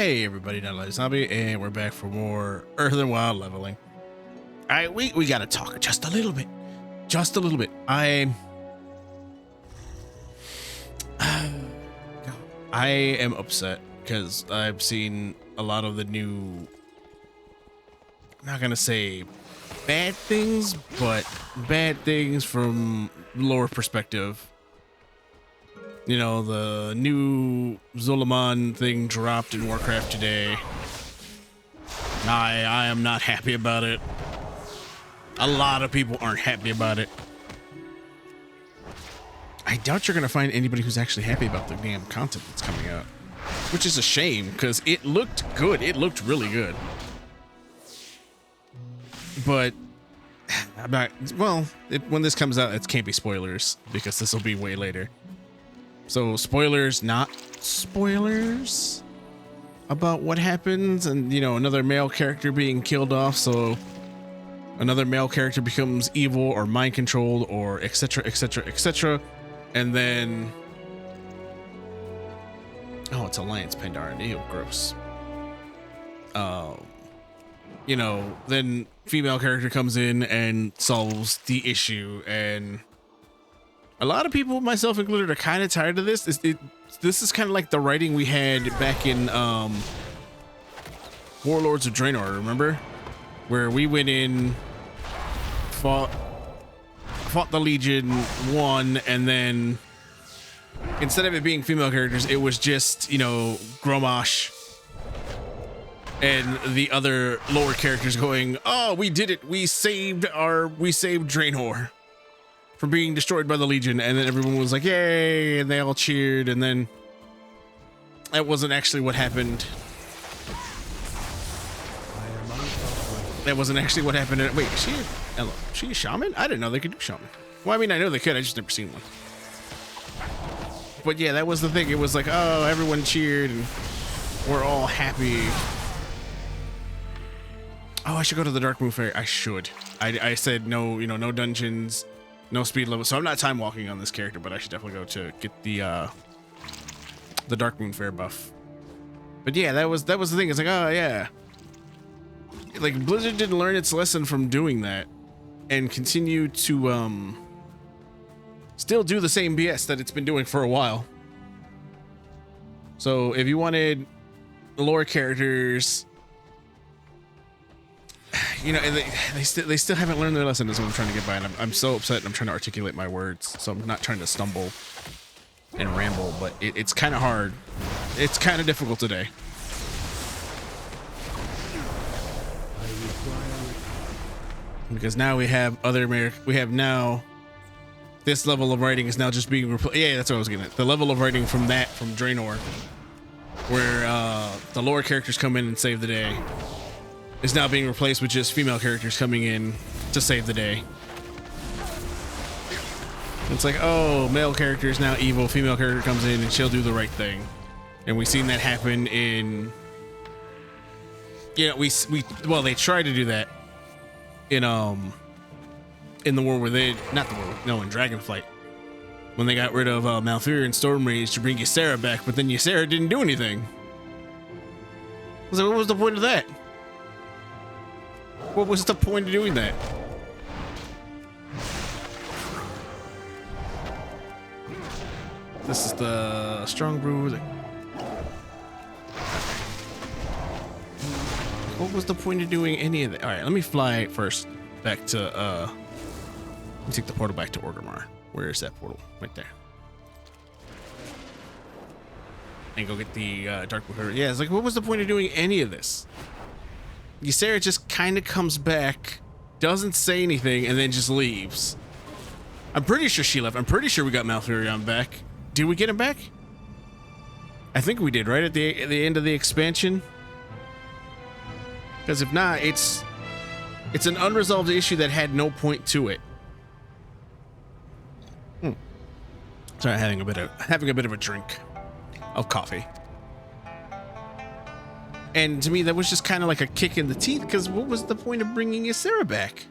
Hey everybody, not like zombie, and we're back for more Earthen Wild leveling. Alright, we gotta talk just a little bit. Just a little bit. I am upset because I've seen a lot of the new, I'm not gonna say bad things, but bad things from lore perspective. You know, the new Zulaman thing dropped in Warcraft today. I am not happy about it. A lot of people aren't happy about it. I doubt you're gonna find anybody who's actually happy about the damn content that's coming out, which is a shame because it looked good. It looked really good. But I'm not, well, when this comes out, it can't be spoilers because this will be way later. So spoilers, not spoilers about what happens, and you know, another male character being killed off, so another male character becomes evil or mind controlled or etc etc etc, and then oh, it's Alliance Pandaren. Ew, gross. You know, then female character comes in and solves the issue, and a lot of people, myself included, are kind of tired of this. This is kind of like the writing we had back in Warlords of Draenor, remember? Where we went in, fought the Legion, won, and then instead of it being female characters, it was just, you know, Gromash and the other lower characters going, "Oh, we did it. We saved Draenor from being destroyed by the Legion," and then everyone was like, "Yay!" and they all cheered, and then that wasn't actually what happened. That wasn't actually what happened. Wait, is she a shaman? I didn't know they could do shaman. Well, I mean, I know they could. I just never seen one. But yeah, that was the thing. It was like, oh, everyone cheered, and we're all happy. Oh, I should go to the Darkmoon Fair. I should. I said no, you know, no dungeons, no speed level, so I'm not time walking on this character, but I should definitely go to get the Darkmoon Fair buff. But yeah, that was the thing. It's like, oh yeah, like Blizzard didn't learn its lesson from doing that and continue to still do the same BS that it's been doing for a while. So if you wanted lore characters, you know, they still haven't learned their lesson, is what I'm trying to get by, and I'm so upset, and I'm trying to articulate my words, so I'm not trying to stumble and ramble, but it's kind of hard. It's kind of difficult today. Because now we have now this level of writing is now just being replaced. Yeah, that's what I was getting at. The level of writing from Draenor, where the lore characters come in and save the day, is now being replaced with just female characters coming in to save the day. It's like, oh, male character is now evil, female character comes in and she'll do the right thing. And we've seen that happen in, you know, well, they tried to do that in the war where they, not the war, no, in Dragonflight, when they got rid of Malfurion and Stormrage to bring Ysera back, but then Ysera didn't do anything. I was like, what was the point of that? What was the point of doing that? This is the strong brew. What was the point of doing any of that? All right, let me fly first back to, let me take the portal back to Orgrimmar. Where is that portal? Right there. And go get the Darkmoon. Yeah, it's like, what was the point of doing any of this? Ysera just kind of comes back, doesn't say anything, and then just leaves. I'm pretty sure she left. I'm pretty sure we got Malfurion back. Did we get him back? I think we did, right at the end of the expansion. Because if not, it's an unresolved issue that had no point to it. Sorry, having a bit of a drink of coffee. And to me, that was just kind of like a kick in the teeth, because what was the point of bringing Ysera back?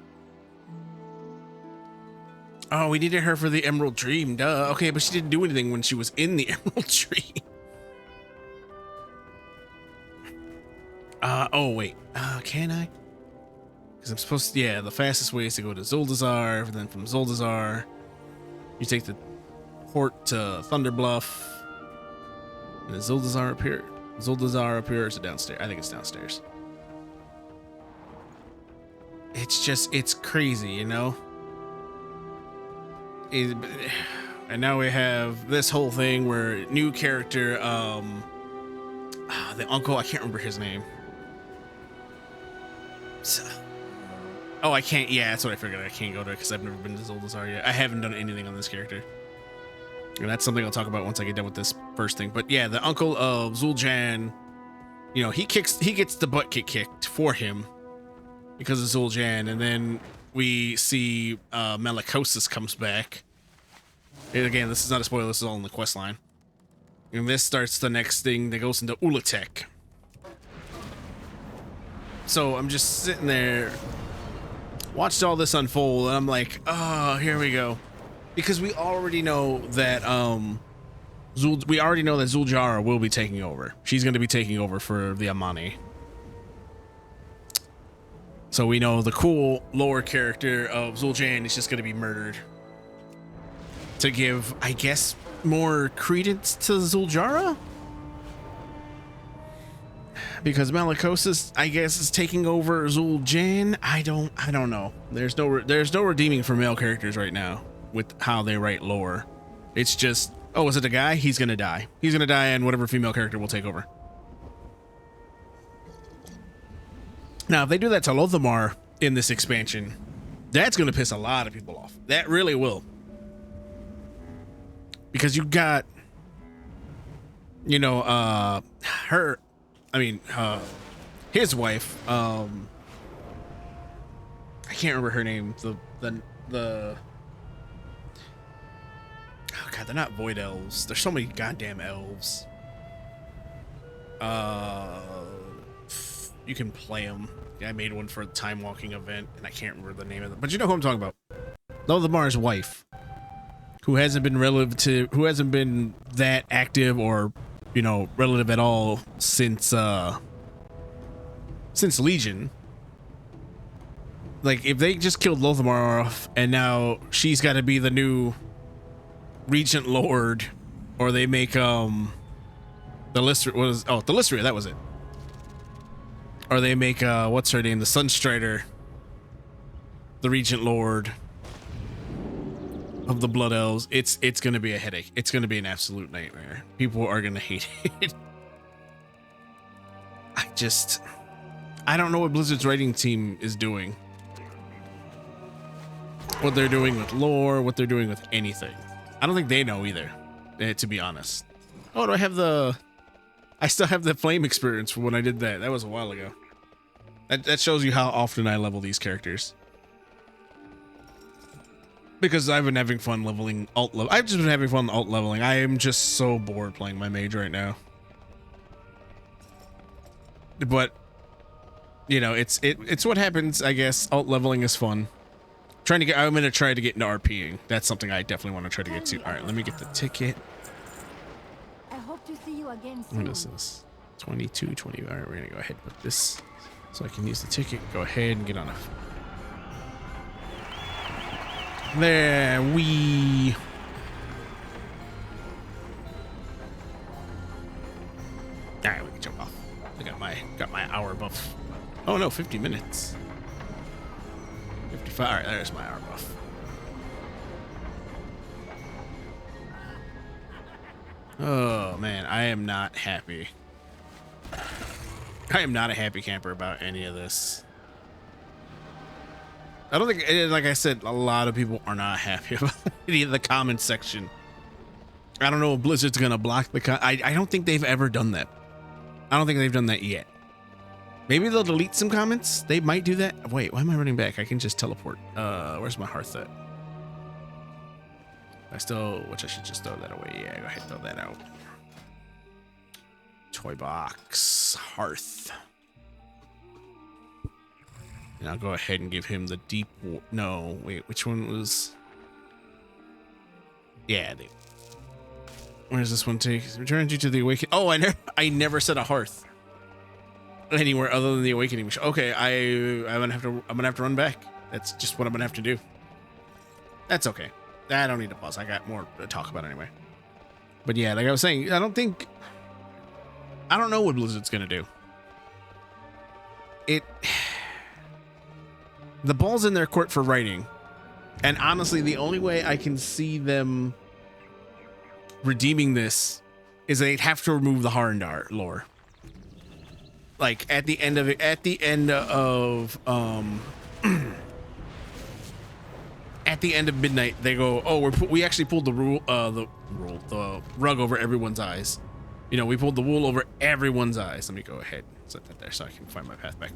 Oh, we needed her for the Emerald Dream, duh. Okay, but she didn't do anything when she was in the Emerald Dream. Oh wait. Can I? Because I'm supposed to. Yeah, the fastest way is to go to Zuldazar, and then from Zuldazar, you take the port to Thunder Bluff. And is Zuldazar up here? Zuldazar up here, or is it downstairs? I think it's downstairs. It's just, it's crazy, you know? And now we have this whole thing where new character, the uncle, I can't remember his name. Oh, I can't, yeah, that's what I figured. I can't go to it because I've never been to Zuldazar yet. I haven't done anything on this character. And that's something I'll talk about once I get done with this first thing. But yeah, the uncle of Zul'Jan, you know, he gets the butt kicked for him because of Zul'Jan, and then we see Melicosis comes back. And again, this is not a spoiler, this is all in the quest line. And this starts the next thing that goes into Ulatek. So I'm just sitting there, watched all this unfold, and I'm like, oh, here we go. Because we already know that Zul'Jara will be taking over. She's going to be taking over for the Amani. So we know the cool lower character of Zul'Jan is just going to be murdered to give, I guess, more credence to Zul'Jara, because Melicosis, I guess, is taking over Zul'Jan. I don't know. There's no redeeming for male characters right now with how they write lore. It's just, oh, is it a guy? He's gonna die. He's gonna die, and whatever female character will take over. Now, if they do that to Lothamar in this expansion, that's gonna piss a lot of people off. That really will. Because you got, you know, his wife, I can't remember her name. The oh god, they're not void elves. There's so many goddamn elves. You can play them. I made one for a time walking event, and I can't remember the name of it. But you know who I'm talking about. Lothamar's wife, who hasn't been that active or, you know, relative at all since Legion. Like, if they just killed Lothamar off and now she's got to be the new Regent Lord, or they make Thalystria, that was it. Or they make what's her name, the Sunstrider, the Regent Lord of the Blood Elves. It's gonna be a headache. It's gonna be an absolute nightmare. People are gonna hate it. I don't know what Blizzard's writing team is doing. What they're doing with lore, what they're doing with anything. I don't think they know either, to be honest. Oh, do I have I still have the flame experience from when I did that. That was a while ago. That shows you how often I level these characters. Because I've been having fun leveling alt level. I've just been having fun alt leveling. I am just so bored playing my mage right now. But you know, it's what happens, I guess. Alt leveling is fun. I'm gonna try to get into RPing. That's something I definitely want to try to get to. All right, let me get the ticket. I hope to see you again soon. What is this? 22, 20. All right, we're gonna go ahead and put this so I can use the ticket. Go ahead and get on a. There we. All right, we can jump off. I got my hour buff. Oh no, 50 minutes. 55. All right, there's my hour buff. Oh man, I am not happy. I am not a happy camper about any of this. I don't think, like I said, a lot of people are not happy about any of the comment section. I don't know if Blizzard's gonna block the I don't think they've ever done that. I don't think they've done that yet. Maybe they'll delete some comments. They might do that. Wait, why am I running back? I can just teleport. Where's my hearth at? Which I should just throw that away. Yeah, go ahead and throw that out. Toy box, hearth. And I'll go ahead and give him the deep. No, wait, which one was? Yeah, where does this one take? Returns you to the awakening. Oh, I never said a hearth. anywhere other than the awakening machine. Okay, I'm gonna have to run back. That's just what I'm gonna have to do. That's okay. I don't need to pause. I got more to talk about anyway. But yeah, like I was saying, I don't know what Blizzard's gonna do. The ball's in their court for writing. And honestly, the only way I can see them redeeming this is they'd have to remove the Harndar lore. Like at the end of at the end of midnight, they go, "Oh, we actually pulled the rug over everyone's eyes. You know, we pulled the wool over everyone's eyes." Let me go ahead and set that there so I can find my path back.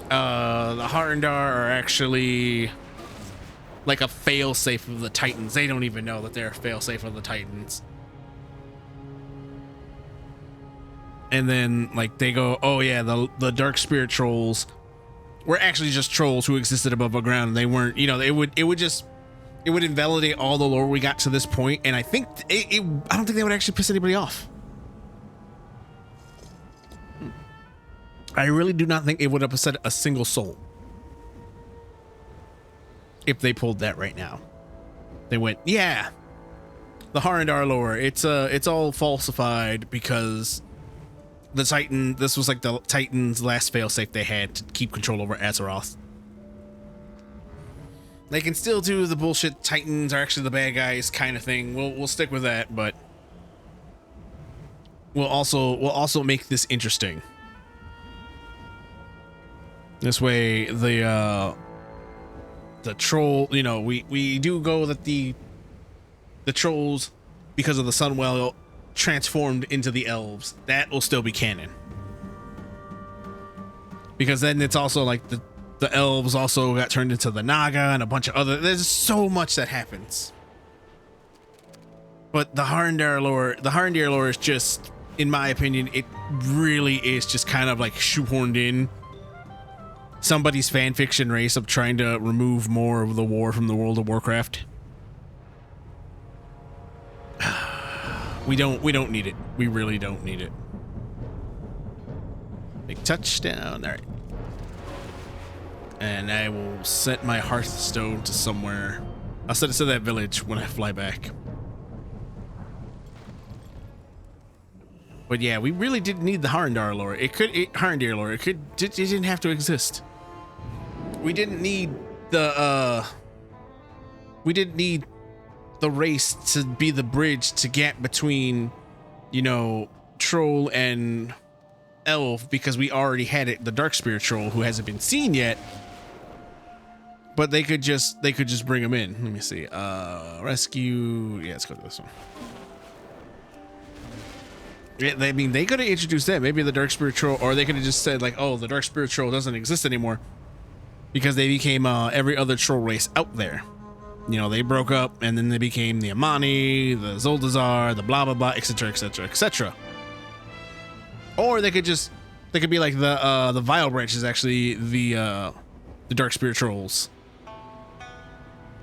The Harndar are actually like a fail-safe of the Titans. They don't even know that they're a fail-safe of the Titans. And then like they go, "Oh yeah, the dark spirit trolls were actually just trolls who existed above the ground. And they weren't, you know, it would invalidate all the lore we got to this point." And I think I don't think they would actually piss anybody off. I really do not think it would upset a single soul if they pulled that right now. They went, "Yeah, the Harndar lore, it's all falsified because the Titan, this was like the Titan's last failsafe they had to keep control over Azeroth. They can still do the bullshit Titans are actually the bad guys kind of thing. We'll stick with that, but we'll also make this interesting. This way the troll, you know, we do go that the trolls, because of the Sunwell, transformed into the elves. That will still be canon, because then it's also like the elves also got turned into the Naga and a bunch of other, there's so much that happens. But the Harndar lore is just, in my opinion, it really is just kind of like shoehorned in somebody's fan fiction race of trying to remove more of the war from the world of Warcraft. We don't need it. We really don't need it. Big touchdown. All right. And I will set my Hearthstone to somewhere. I'll set it to that village when I fly back. But yeah, we really didn't need the Harndar lore. It didn't have to exist. We didn't need the race to be the bridge to gap between, you know, troll and elf, because we already had it, the dark spirit troll who hasn't been seen yet. But they could just bring him in. Let me see. Rescue. Yeah, let's go to this one. Yeah, I mean, they could have introduced that. Maybe the dark spirit troll, or they could have just said like, "Oh, the dark spirit troll doesn't exist anymore," because they became every other troll race out there. You know, they broke up, and then they became the Amani, the Zoldazar, the blah blah blah, etc., etc., etc. Or they could be like the Vile Branch is actually the dark spirit trolls.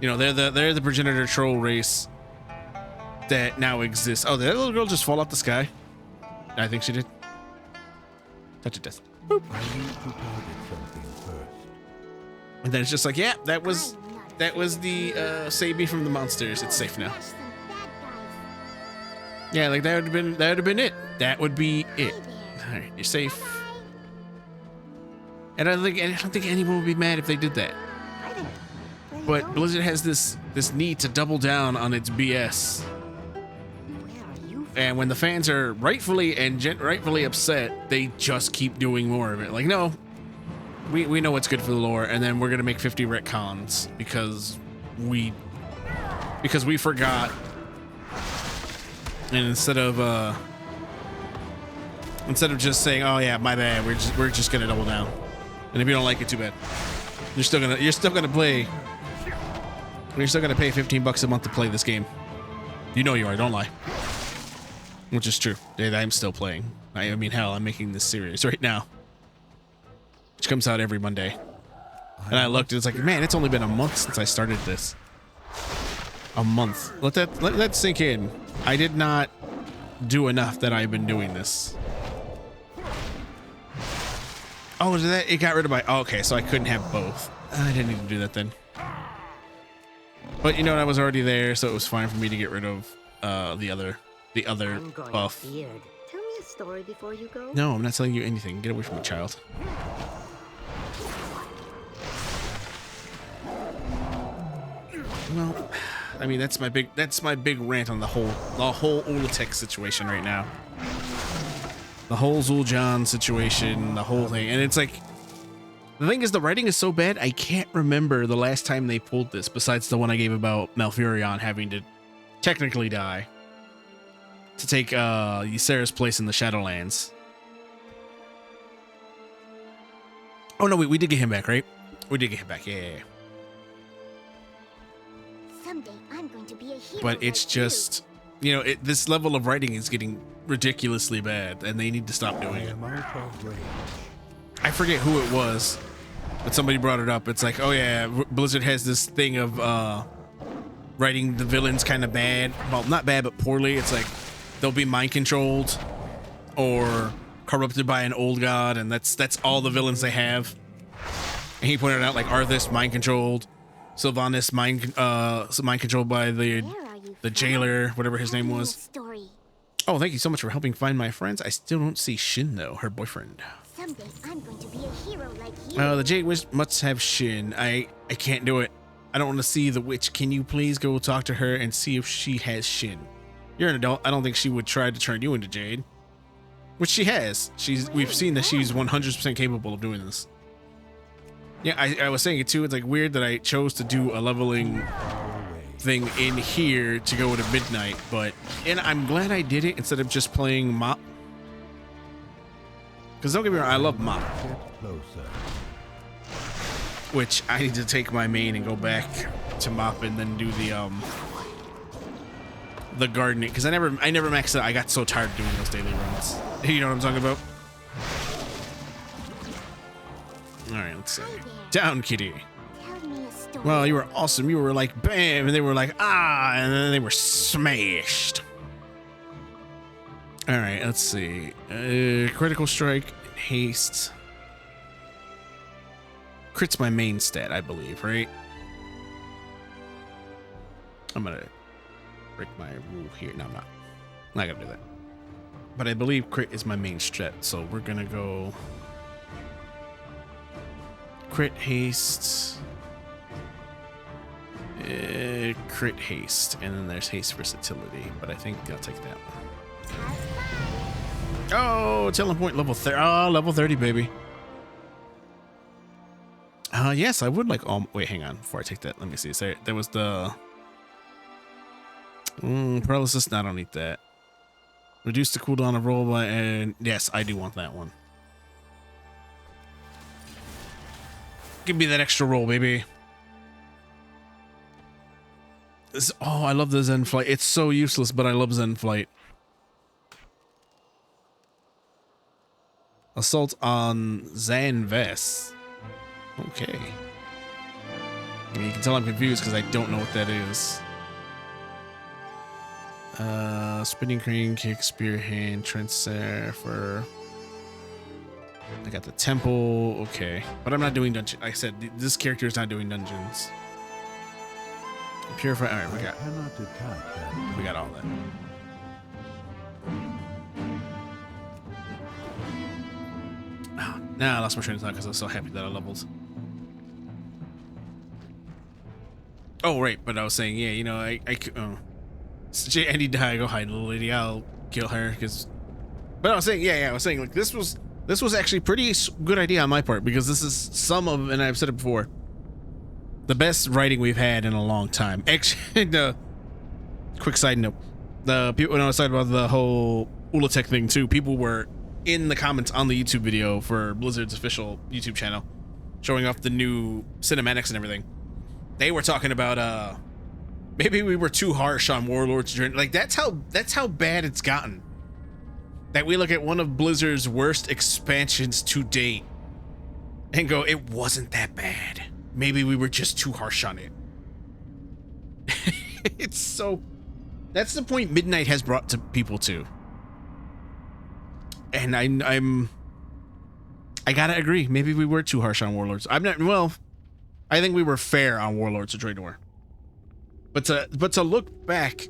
You know, they're the progenitor troll race that now exists. Oh, did that little girl just fall off the sky? I think she did. Touch it, death. Boop. I need to target something first. And then it's just like, yeah, that was the save me from the monsters. It's safe now. Yeah, like that would have been it. That would be it. All right, you're safe. And I don't think anyone would be mad if they did that. But Blizzard has this need to double down on its BS. And when the fans are rightfully upset, they just keep doing more of it. Like, no, we know what's good for the lore, and then we're gonna make 50 retcons because we forgot. And instead of just saying, "Oh yeah, my bad," we're just gonna double down. And if you don't like it, too bad. You're still gonna play. You're still gonna pay $15 a month to play this game. You know you are. Don't lie. Which is true. I'm still playing. I mean, hell, I'm making this series right now, which comes out every Monday. And I looked, it's like, man, it's only been a month since I started this. A month. Let that sink in. I did not do enough that I've been doing this. Oh, did that? It got rid of my. Oh, okay, so I couldn't have both. I didn't need to do that then. But you know, I was already there, so it was fine for me to get rid of the other buff. Beard. Tell me a story before you go. No, I'm not telling you anything. Get away from me, child. Well, I mean, that's my big rant on the whole Olatech situation right now. The whole Zul'Jan situation, the whole thing. And it's like, the thing is, the writing is so bad, I can't remember the last time they pulled this, besides the one I gave about Malfurion having to technically die to take Ysera's place in the Shadowlands. Oh no, we did get him back, right? We did get him back, yeah. Someday I'm going to be a hero. But it's like just, you know, this level of writing is getting ridiculously bad, and they need to stop doing it. I forget who it was, but somebody brought it up. It's like, oh yeah, Blizzard has this thing of writing the villains kind of bad. Well, not bad, but poorly. It's like they'll be mind controlled or corrupted by an old god, and that's all the villains they have. And he pointed out like Arthas mind controlled, Sylvanas mind controlled by the jailer, whatever his name was. Story. Oh, thank you so much for helping find my friends. I still don't see Shin though, her boyfriend. Someday I'm going to be a hero like you. The Jade Witch must have Shin. I can't do it. I don't want to see the witch. Can you please go talk to her and see if she has Shin? You're an adult. I don't think she would try to turn you into Jade. Which she has. We've seen that she's 100% capable of doing this. Yeah, I was saying it too. It's like weird that I chose to do a leveling thing in here to go to midnight, and I'm glad I did it instead of just playing Mop. Because don't get me wrong, I love Mop. Which I need to take my main and go back to Mop and then do the gardening. Because I never maxed out. I got so tired doing those daily runs. You know what I'm talking about? Alright, let's see. Down, kitty. Tell me a story. Well, you were awesome. You were like, bam, and they were like, ah, and then they were smashed. All right, let's see. Critical strike, haste. Crit's my main stat, I believe, right? I'm gonna break my rule here. No, I'm not. I'm not gonna do that. But I believe crit is my main stat, so we're gonna go crit haste. Crit haste, and then there's haste versatility, but I think I'll take that one. Oh, talent point level 30. Oh, level 30, baby. Yes, I would like. Wait, hang on. Before I take that, let me see. So there was the paralysis. No, I don't need that. Reduce the cooldown of roll by, and yes, I do want that one. Give me that extra roll, baby. Oh, I love the Zen Flight. It's so useless, but I love Zen Flight. Assault on Zanvest. Okay. I mean, you can tell I'm confused because I don't know what that is. Spinning crane, kick, spear hand, transfer for. I got the temple. Okay, but I'm not doing dungeon. Like I said, this character is not doing dungeons. Purify. All right, we got all that. Oh, now I lost my train of thought because I was so happy that I leveled. Oh right, but I was saying, yeah, you know, I Andy die, go hide, little lady. I'll kill her because. But I was saying, yeah, I was saying like this was actually pretty good idea on my part because this is some of, and I've said it before, the best writing we've had in a long time. Actually, quick side note: the people when I was talking about the whole Ulatech thing too, people were in the comments on the YouTube video for Blizzard's official YouTube channel, showing off the new cinematics and everything. They were talking about maybe we were too harsh on Warlord's Journey. Like that's how bad it's gotten. That we look at one of Blizzard's worst expansions to date and go, it wasn't that bad. Maybe we were just too harsh on it. It's so. That's the point Midnight has brought to people too. And I I gotta agree. Maybe we were too harsh on warlords. I'm not. Well, I think we were fair on warlords of Draenor. But to look back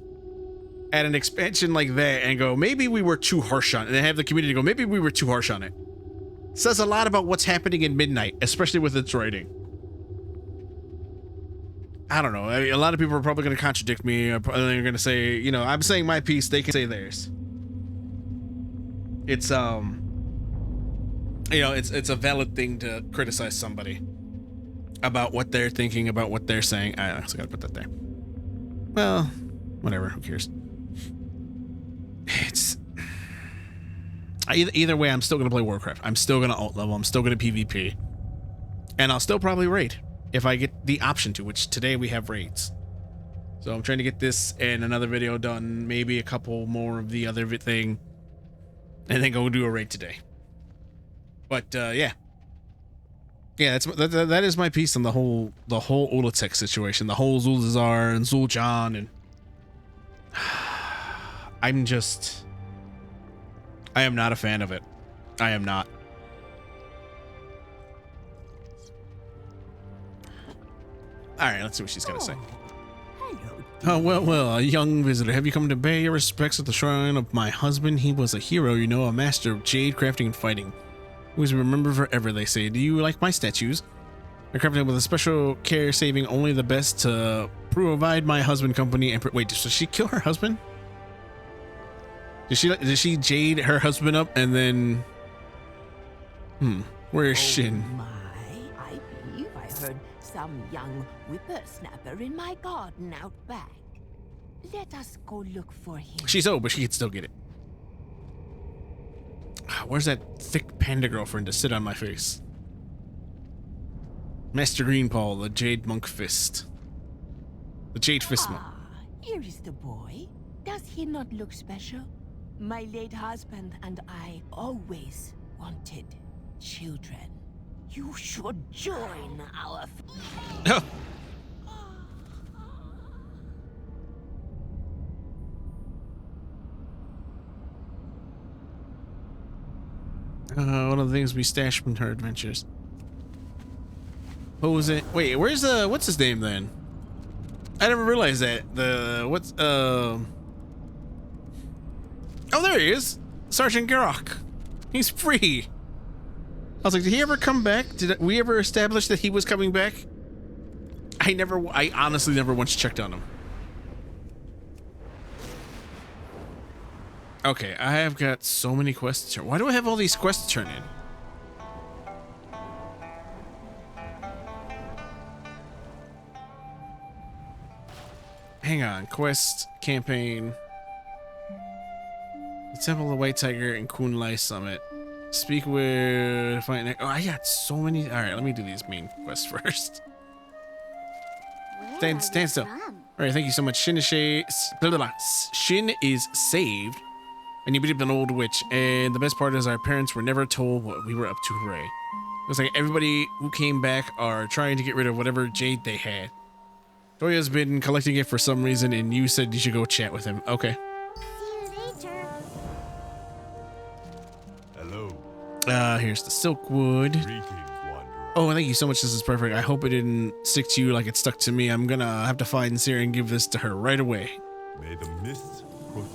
at an expansion like that and go, maybe we were too harsh on it, and have the community go, maybe we were too harsh on it, says a lot about what's happening in Midnight, especially with its writing. I don't know. I mean, a lot of people are probably going to contradict me. They're going to say, you know, I'm saying my piece, they can say theirs. It's you know, it's a valid thing to criticize somebody about what they're thinking, about what they're saying. I also got to put that there. Well, whatever. Who cares? It's either way. I'm still gonna play Warcraft. I'm still gonna alt level. I'm still gonna PvP, and I'll still probably raid if I get the option to. Which today we have raids, so I'm trying to get this and another video done. Maybe a couple more of the other thing, and then go do a raid today. But yeah, that is my piece on the whole Olatek situation, the whole Zul'Zar and Zul'Jan, and I am not a fan of it. I am not. All right, let's see what she's got to say. Oh, well, a young visitor. Have you come to pay your respects at the shrine of my husband? He was a hero, you know, a master of jade crafting and fighting. He was remembered forever, they say. Do you like my statues? They're crafted with a special care, saving only the best to provide my husband company. And wait, does she kill her husband? Did she jade her husband up and then? Where is Shin? My, I believe I heard some young whippersnapper in my garden out back. Let us go look for him. She's old, but she can still get it. Where's that thick panda girlfriend to sit on my face? Master Greenpaw, the Jade Monk Fist. The Jade Fistman. Ah, here is the boy. Does he not look special? My late husband and I always wanted children. You should join our one of the things we stashed from her adventures. What was it? Wait, where's what's his name then? I never realized that. Oh, there he is. Sergeant Garrock. He's free. I was like, did he ever come back? Did we ever establish that he was coming back? I honestly never once checked on him. Okay, I have got so many quests to turn. Why do I have all these quests to turn in? Hang on. Quest, campaign. The Temple of the White Tiger and Kunlai Summit. Speak with... Oh, I got so many... Alright, let me do these main quests first. Stand still. Alright, thank you so much. Shin is saved. And you beat up an old witch. And the best part is our parents were never told what we were up to. Hooray. Looks like everybody who came back are trying to get rid of whatever jade they had. Toya's been collecting it for some reason, and you said you should go chat with him. Okay. See you later. Hello. Here's the Silkwood. Greetings, wanderer. Oh, thank you so much. This is perfect. I hope it didn't stick to you like it stuck to me. I'm gonna have to find Siri and give this to her right away. May the mists protect.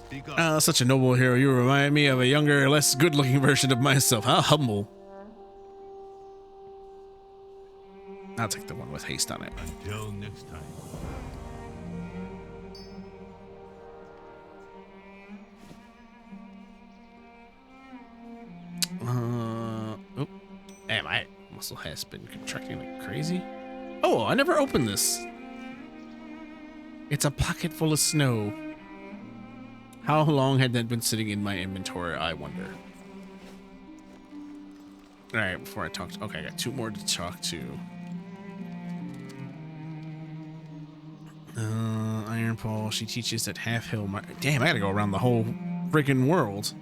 Speak up. Such a noble hero. You remind me of a younger, less good-looking version of myself. How humble. I'll take the one with haste on it. Until next time. Oh, damn, my muscle has been contracting like crazy. Oh, I never opened this. It's a pocket full of snow. How long had that been sitting in my inventory, I wonder? All right, before I talk to... Okay, I got two more to talk to. Iron Paul, she teaches at Half Hill. Damn, I gotta go around the whole freaking world.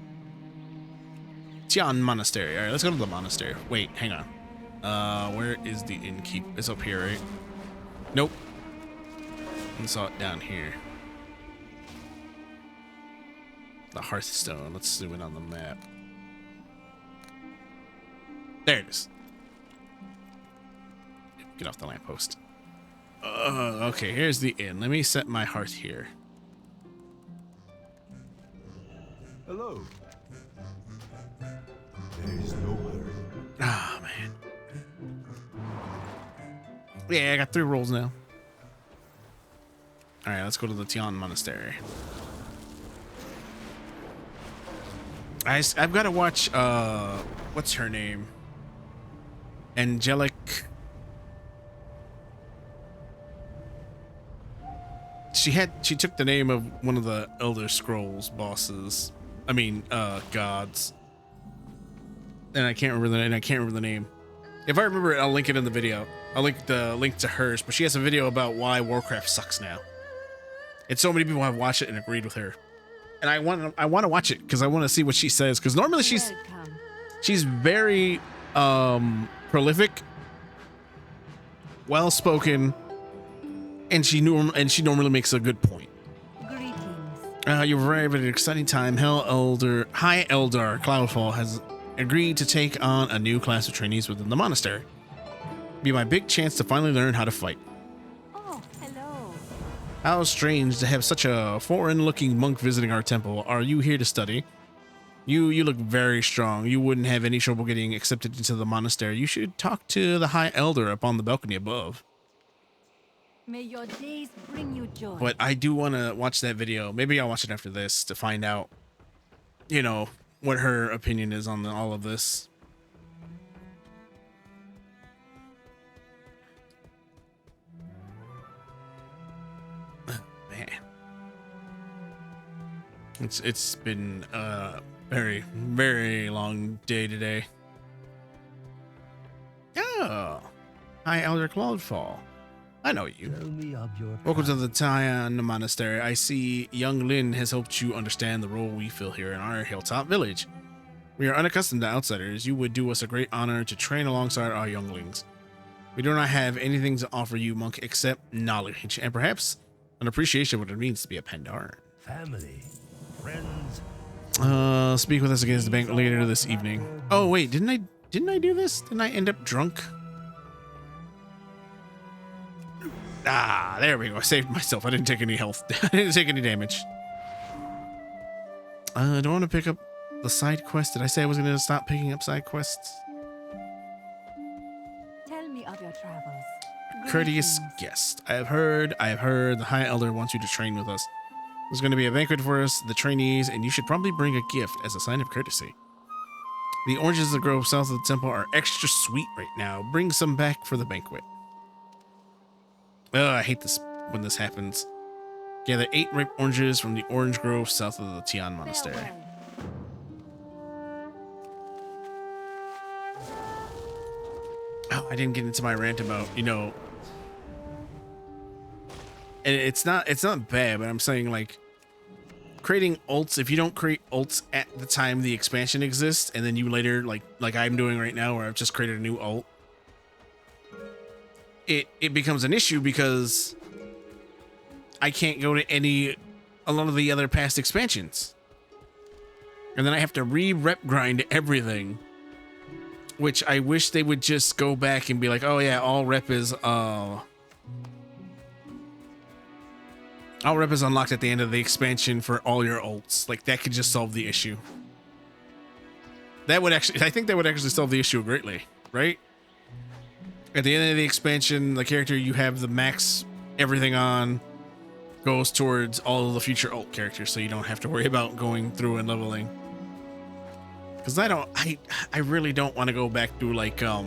Tian Monastery. All right, let's go to the monastery. Wait, hang on. Where is the innkeep? It's up here, right? Nope. I saw it down here. The Hearthstone. Let's zoom in on the map. Anyways. Get off the lamppost. Okay, here's the inn. Let me set my hearth here. Hello. There is no hurry. Ah, man. Yeah, I got 3 rolls now. All right, let's go to the Tian Monastery. I've got to watch, what's her name? Angelic. She took the name of one of the Elder Scrolls bosses. I mean, gods. And I can't remember the name. If I remember it, I'll link it in the video. I'll link the link to hers, but she has a video about why Warcraft sucks now. And so many people have watched it and agreed with her. And I want to watch it because I want to see what she says. Because normally she's very prolific, well spoken, and she normally makes a good point. Greetings. You've arrived at an exciting time. High Elder Cloudfall has agreed to take on a new class of trainees within the monastery. Be my big chance to finally learn how to fight. Oh, hello. How strange to have such a foreign-looking monk visiting our temple. Are you here to study? You look very strong. You wouldn't have any trouble getting accepted into the monastery. You should talk to the High Elder up on the balcony above. May your days bring you joy. But I do want to watch that video. Maybe I'll watch it after this to find out, you know, what her opinion is on all of this. Man, it's been a very, very long day today. Oh, High Elder Cloudfall. I know you. Tell me of your Welcome to the Tian Monastery. I see young Lin has helped you understand the role we fill here in our hilltop village. We are unaccustomed to outsiders. You would do us a great honor to train alongside our younglings. We do not have anything to offer you, monk, except knowledge and perhaps an appreciation of what it means to be a Pandaren. family, friends. Speak with us against the bank later this evening. Oh wait, didn't I do this? Didn't I end up drunk? Ah, there we go. I saved myself. I didn't take any health. I didn't take any damage. Do I want to pick up the side quest? Did I say I was going to stop picking up side quests? Tell me of your travels. Courteous Greetings. guest. I have heard the High Elder wants you to train with us. There's going to be a banquet for us, the trainees, and you should probably bring a gift as a sign of courtesy. The oranges that grow south of the temple are extra sweet right now. Bring some back for the banquet. I hate this when this happens. Gather 8 ripe oranges from the orange grove south of the Tian Monastery. Farewell. Oh, I didn't get into my rant about, you know, and it's not bad, but I'm saying like creating ults. If you don't create ults at the time the expansion exists, and then you later like I'm doing right now, where I've just created a new ult, it becomes an issue because I can't go to a lot of the other past expansions, and then I have to re-rep grind everything. Which I wish they would just go back and be like, oh yeah, all rep is unlocked at the end of the expansion for all your ults. Like that could just solve the issue. I think that would actually solve the issue greatly, right? At the end of the expansion, the character you have the max everything on goes towards all of the future ult characters, so you don't have to worry about going through and leveling. Because I really don't want to go back to like, oh,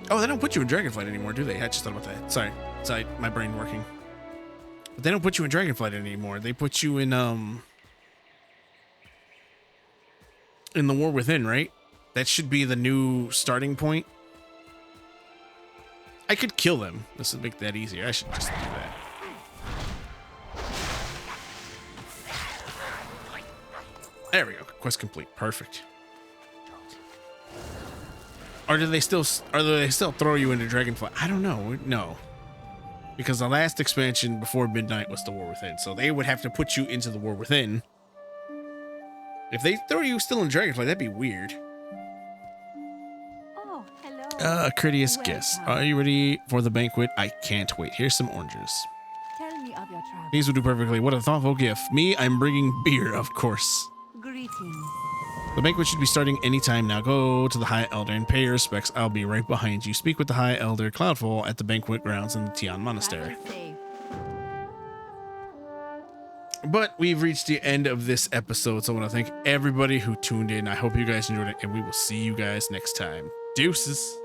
they don't put you in Dragonflight anymore, do they? I just thought about that. Sorry, my brain working. But they don't put you in Dragonflight anymore. They put you in the War Within, right? That should be the new starting point. I could kill them. This would make that easier. I should just do that. There we go. Quest complete. Perfect. Or do they still throw you into Dragonflight? I don't know. No. Because the last expansion before midnight was the War Within. So they would have to put you into the War Within. If they throw you still in Dragonflight, that'd be weird. Courteous guest, are you ready for the banquet? I can't wait. Here's some oranges. Tell me of your travels. These will do perfectly. What a thoughtful gift. Me, I'm bringing beer, of course. Greetings. The banquet should be starting anytime now. Go to the High Elder and pay your respects. I'll be right behind you. Speak with the High Elder Cloudfall at the banquet grounds in the Tian Monastery. Travel safe. But we've reached the end of this episode, so I want to thank everybody who tuned in. I hope you guys enjoyed it, and we will see you guys next time. Deuces.